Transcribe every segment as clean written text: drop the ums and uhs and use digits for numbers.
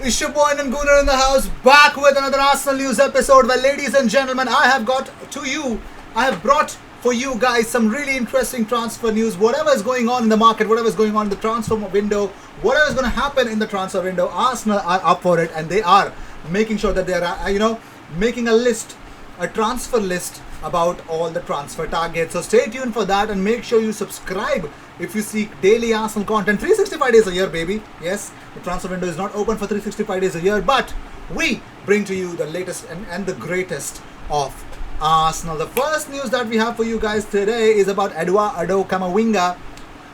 It's your boy Nangooner in the house, back with another Arsenal news episode where, ladies and gentlemen, I have brought for you guys some really interesting transfer news. Whatever is going on in the market, whatever is going on in the transfer window, whatever is going to happen in the transfer window, Arsenal are up for it, and they are making sure that they are, making a transfer list about all the transfer targets. So stay tuned for that and make sure you subscribe if you seek daily Arsenal content. 365 days a year, baby. Yes, the transfer window is not open for 365 days a year, but we bring to you the latest and the greatest of Arsenal. The first news that we have for you guys today is about Eduardo Camavinga.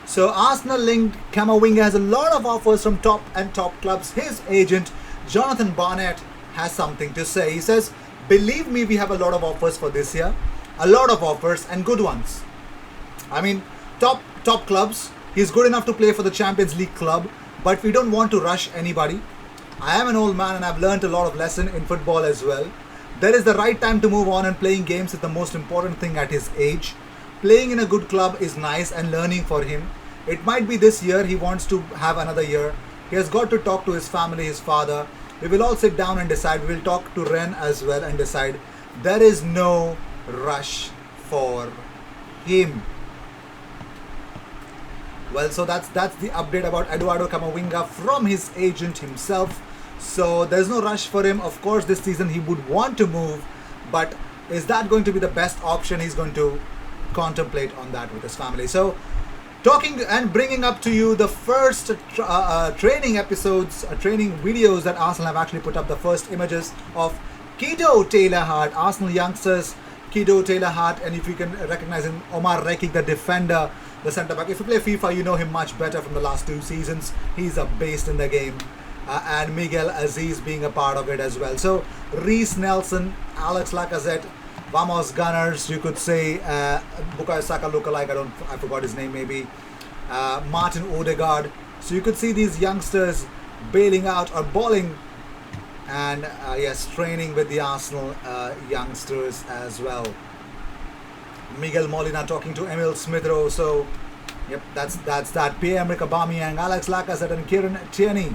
So Arsenal linked Camavinga has a lot of offers from top clubs. His agent, Jonathan Barnett, has something to say. He says, "Believe me, we have a lot of offers for this year. A lot of offers and good ones. I mean, top clubs. He's good enough to play for the Champions League club, but we don't want to rush anybody. I am an old man and I've learned a lot of lesson in football as well. There is the right time to move on, and playing games is the most important thing at his age. Playing in a good club is nice and learning for him. It might be this year he wants to have another year. He has got to talk to his family, his father. We will all sit down and decide. We will talk to Ren as well and decide. There is no rush for him." Well, so that's the update about Eduardo Camavinga from his agent himself. So there's no rush for him. Of course, this season he would want to move, but is that going to be the best option? He's going to contemplate on that with his family. So talking and bringing up to you the first training episodes, training videos that Arsenal have actually put up, the first images of Kido Taylor-Hart, Arsenal youngsters, Kido Taylor-Hart, and if you can recognize him, Omar Rekik, the defender, the centre-back. If you play FIFA, you know him much better from the last 2 seasons. He's a beast in the game. And Miguel Aziz being a part of it as well. So Reece Nelson, Alex Lacazette, Vamos Gunners, you could say, Bukayo Saka lookalike, I forgot his name maybe, Martin Odegaard. So you could see these youngsters bailing out or balling and yes, training with the Arsenal youngsters as well. Miguel Molina talking to Emil Smith-Rowe. So yep, that's that. Pierre-Emerick Aubameyang, Alex Lacazette and Kieran Tierney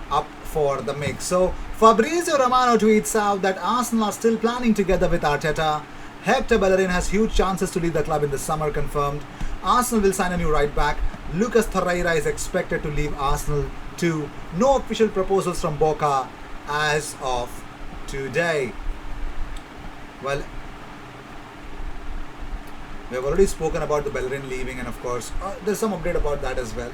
up for the mix. So Fabrizio Romano tweets out that Arsenal are still planning together with Arteta. Hector Bellerin has huge chances to leave the club in the summer, confirmed. Arsenal will sign a new right back. Lucas Torreira is expected to leave Arsenal too. No official proposals from Boca as of today. Well, we have already spoken about the Bellerin leaving, and of course there's some update about that as well.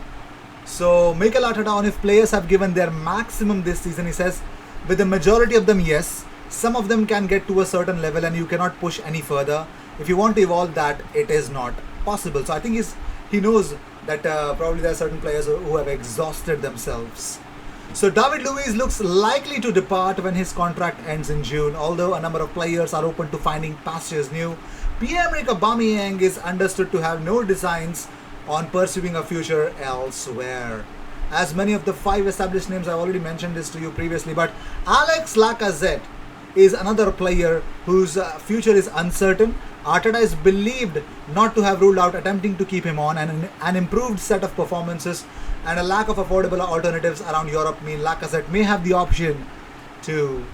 So Mikel Arteta, on if players have given their maximum this season, he says, with the majority of them, yes. Some of them can get to a certain level and you cannot push any further. If you want to evolve that, it is not possible. So I think he knows that probably there are certain players who have exhausted themselves. So David Luiz looks likely to depart when his contract ends in June, although a number of players are open to finding pastures new. Pierre-Emerick Aubameyang is understood to have no designs on pursuing a future elsewhere. As many of the 5 established names, I've already mentioned this to you previously, but Alex Lacazette is another player whose future is uncertain. Arteta is believed not to have ruled out attempting to keep him on, and an improved set of performances and a lack of affordable alternatives around Europe mean Lacazette may have the option to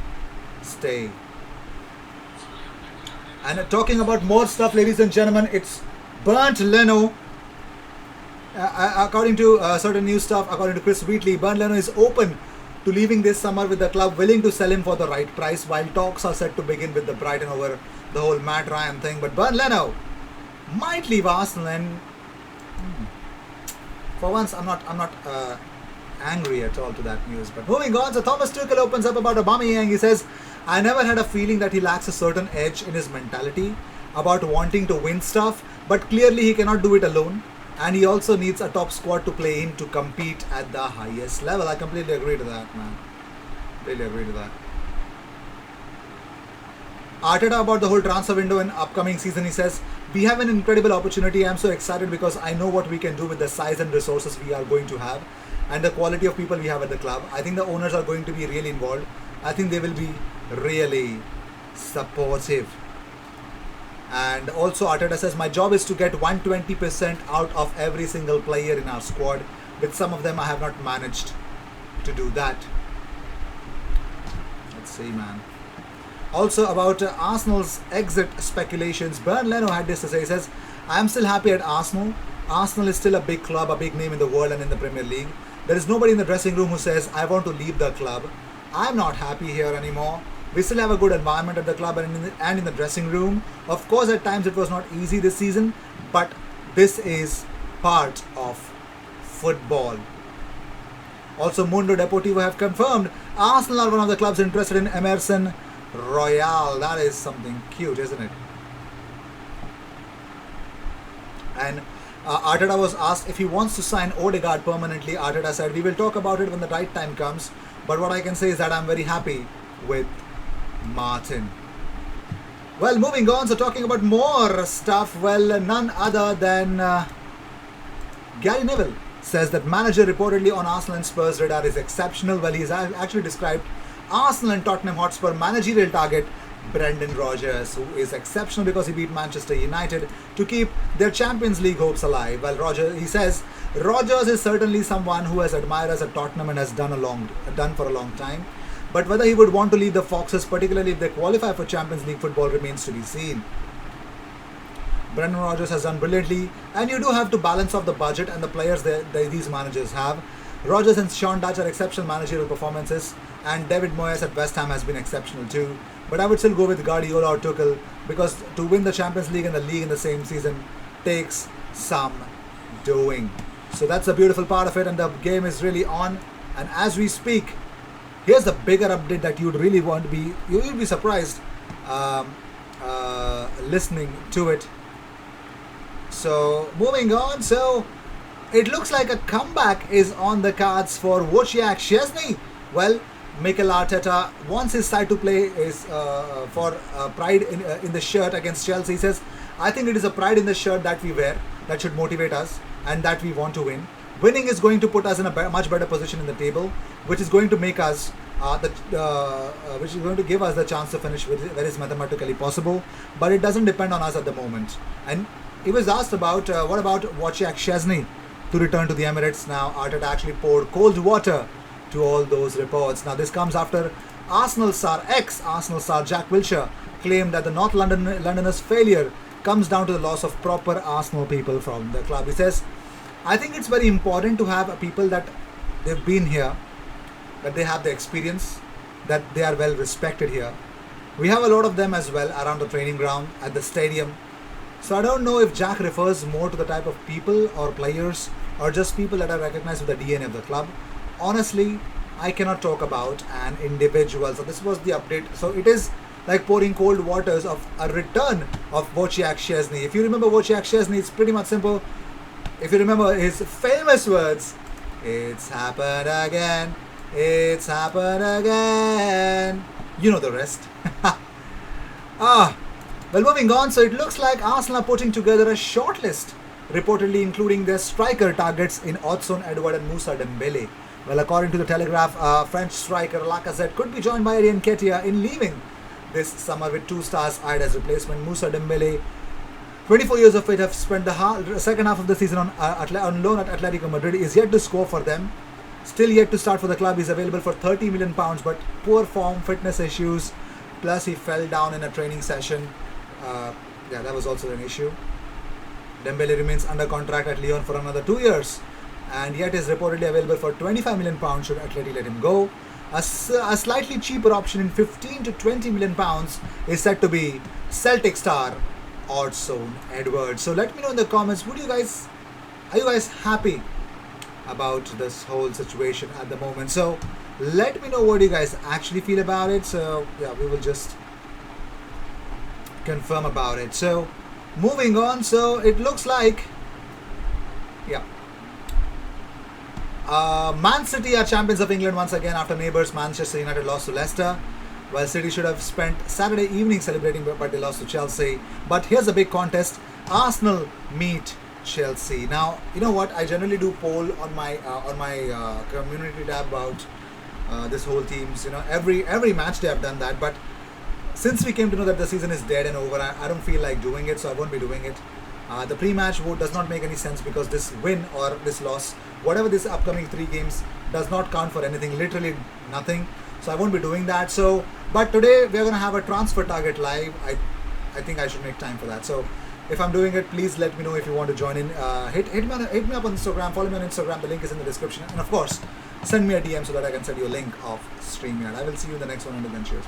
stay. And talking about more stuff, ladies and gentlemen, it's Bernd Leno. According to certain news stuff, according to Chris Wheatley, Bernd Leno is open to leaving this summer with the club, willing to sell him for the right price, while talks are set to begin with the Brighton over the whole Matt Ryan thing. But Bernd Leno might leave Arsenal, and for once I'm not angry at all to that news. But moving on, so Thomas Tuchel opens up about Aubameyang. He says, "I never had a feeling that he lacks a certain edge in his mentality about wanting to win stuff, but clearly he cannot do it alone. And he also needs a top squad to play in to compete at the highest level." I completely agree to that, man. Really agree to that. Arteta about the whole transfer window and upcoming season, he says, "We have an incredible opportunity. I'm so excited because I know what we can do with the size and resources we are going to have and the quality of people we have at the club. I think the owners are going to be really involved. I think they will be really supportive." And also Arteta says, "My job is to get 120% out of every single player in our squad. With some of them I have not managed to do that." Let's see, man. Also about Arsenal's exit speculations, Leno had this to say. He says, "I am still happy at Arsenal. Arsenal is still a big club, a big name in the world and in the Premier League. There is nobody in the dressing room who says, I want to leave the club. I'm not happy here anymore. We still have a good environment at the club and in the dressing room. Of course, at times it was not easy this season, but this is part of football." Also, Mundo Deportivo have confirmed Arsenal are one of the clubs interested in Emerson Royal. That is something cute, isn't it? And Arteta was asked if he wants to sign Odegaard permanently. Arteta said, "We will talk about it when the right time comes. But what I can say is that I'm very happy with Martin." Well, moving on, so talking about more stuff, well, none other than Gary Neville says that manager reportedly on Arsenal and Spurs radar is exceptional. Well, he's actually described Arsenal and Tottenham Hotspur managerial target Brendan Rodgers, who is exceptional because he beat Manchester United to keep their Champions League hopes alive. Well, he says Rodgers is certainly someone who has admirers at Tottenham and has done for a long time. But whether he would want to leave the Foxes, particularly if they qualify for Champions League football, remains to be seen. Brendan Rodgers has done brilliantly, and you do have to balance off the budget and the players these managers have. Rodgers and Sean Dyche are exceptional managerial performances, and David Moyes at West Ham has been exceptional too. But I would still go with Guardiola or Tuchel, because to win the Champions League and the league in the same season takes some doing. So that's the beautiful part of it, and the game is really on. And as we speak, here's the bigger update that you'd really want to be, you'll be surprised listening to it. So moving on, so it looks like a comeback is on the cards for Wojciech Szczesny. Well, Mikel Arteta wants his side to play is for pride in the shirt against Chelsea. He says, "I think it is a pride in the shirt that we wear that should motivate us and that we want to win. Winning is going to put us in a much better position in the table, which is going to make us which is going to give us the chance to finish where is mathematically possible. But it doesn't depend on us at the moment." And he was asked about what about Wojciech Szczesny to return to the Emirates. Now, Arteta actually poured cold water to all those reports. Now, this comes after Arsenal star Jack Wilshere claimed that the North Londoners' failure comes down to the loss of proper Arsenal people from the club. He says, "I think it's very important to have people that they've been here, that they have the experience, that they are well respected here. We have a lot of them as well around the training ground, at the stadium. So I don't know if Jack refers more to the type of people or players or just people that are recognized with the DNA of the club. Honestly, I cannot talk about an individual." So this was the update. So it is like pouring cold waters of a return of Wojciech Szczesny. If you remember Wojciech Szczesny, it's pretty much simple. If you remember his famous words, "It's happened again, it's happened again." You know the rest. Well, moving on, so it looks like Arsenal are putting together a shortlist, reportedly including their striker targets in Odsonne Edouard and Moussa Dembele. Well, according to the Telegraph, French striker Lacazette could be joined by Eddie Nketiah in leaving this summer with 2 stars eyed as replacement. Moussa Dembele, 24 years of age, have spent the second half of the season on loan at Atletico Madrid, is yet to score for them. Still yet to start for the club. He's available for £30 million, but poor form, fitness issues, plus he fell down in a training session. That was also an issue. Dembele remains under contract at Lyon for another 2 years, and yet is reportedly available for £25 million should Atleti let him go. A slightly cheaper option in £15 to £20 million is said to be Celtic star Odsonne Edouard. So let me know in the comments, are you guys happy about this whole situation at the moment? So let me know what you guys actually feel about it. So yeah, we will just confirm about it. So moving on, so it looks like Man City are champions of England once again after neighbours Manchester United lost to Leicester. Well, City should have spent Saturday evening celebrating, but they lost to Chelsea. But here's a big contest: Arsenal meet Chelsea. Now, you know what? I generally do poll on my community tab about this whole teams. You know, every match day I've done that. But since we came to know that the season is dead and over, I don't feel like doing it, so I won't be doing it. The pre-match vote does not make any sense because this win or this loss, whatever this upcoming 3 games does not count for anything, literally nothing. So I won't be doing that. So, but today we're gonna have a transfer target live. I think I should make time for that. So if I'm doing it, please let me know if you want to join in. Hit me up on Instagram, follow me on Instagram, the link is in the description, and of course send me a DM so that I can send you a link of StreamYard. I will see you in the next one, and then cheers.